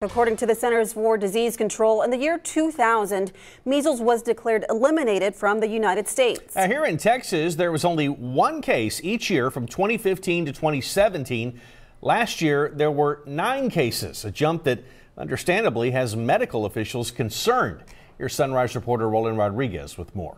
According to the Centers for Disease Control, in the year 2000, measles was declared eliminated from the United States. Now, here in Texas, there was only one case each year from 2015 to 2017. Last year, there were 9 cases, a jump that understandably has medical officials concerned. Here's Sunrise reporter Roland Rodriguez with more.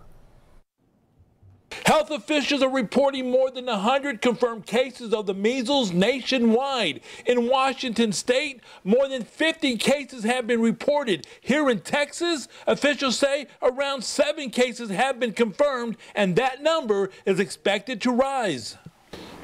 Health officials are reporting more than 100 confirmed cases of the measles nationwide. In Washington state, more than 50 cases have been reported. Here in Texas, officials say around 7 cases have been confirmed, and that number is expected to rise.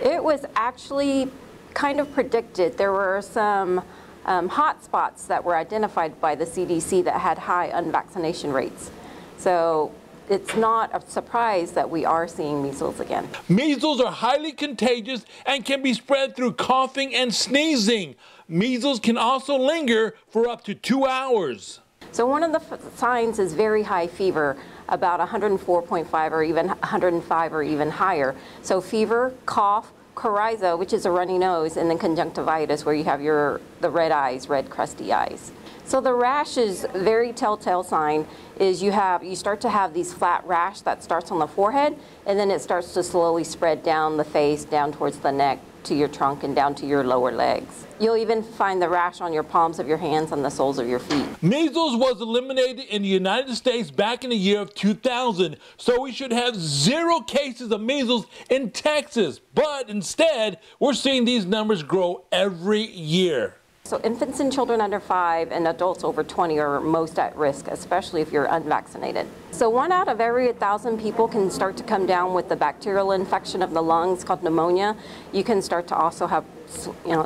It was actually kind of predicted. There were some hot spots that were identified by the CDC that had high unvaccination rates. So it's not a surprise that we are seeing measles again. Measles are highly contagious and can be spread through coughing and sneezing. Measles can also linger for up to 2 hours. So one of the signs is very high fever, about 104.5 or even 105 or even higher. So fever, cough, coryza, which is a runny nose, and then conjunctivitis, where you have the red eyes, red crusty eyes. So the rash is a very telltale sign is you start to have these flat rash that starts on the forehead, and then it starts to slowly spread down the face, down towards the neck, to your trunk, and down to your lower legs. You'll even find the rash on your palms of your hands and the soles of your feet. Measles was eliminated in the United States back in the year of 2000, so we should have 0 cases of measles in Texas. But instead, we're seeing these numbers grow every year. So infants and children under 5 and adults over 20 are most at risk, especially if you're unvaccinated. So 1 out of every 1,000 people can start to come down with the bacterial infection of the lungs called pneumonia. You can start to also have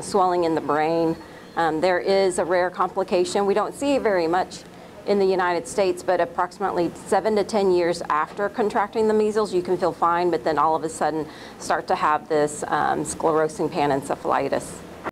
swelling in the brain. There is a rare complication. We don't see it very much in the United States, but approximately 7 to 10 years after contracting the measles, you can feel fine, but then all of a sudden start to have this sclerosing panencephalitis.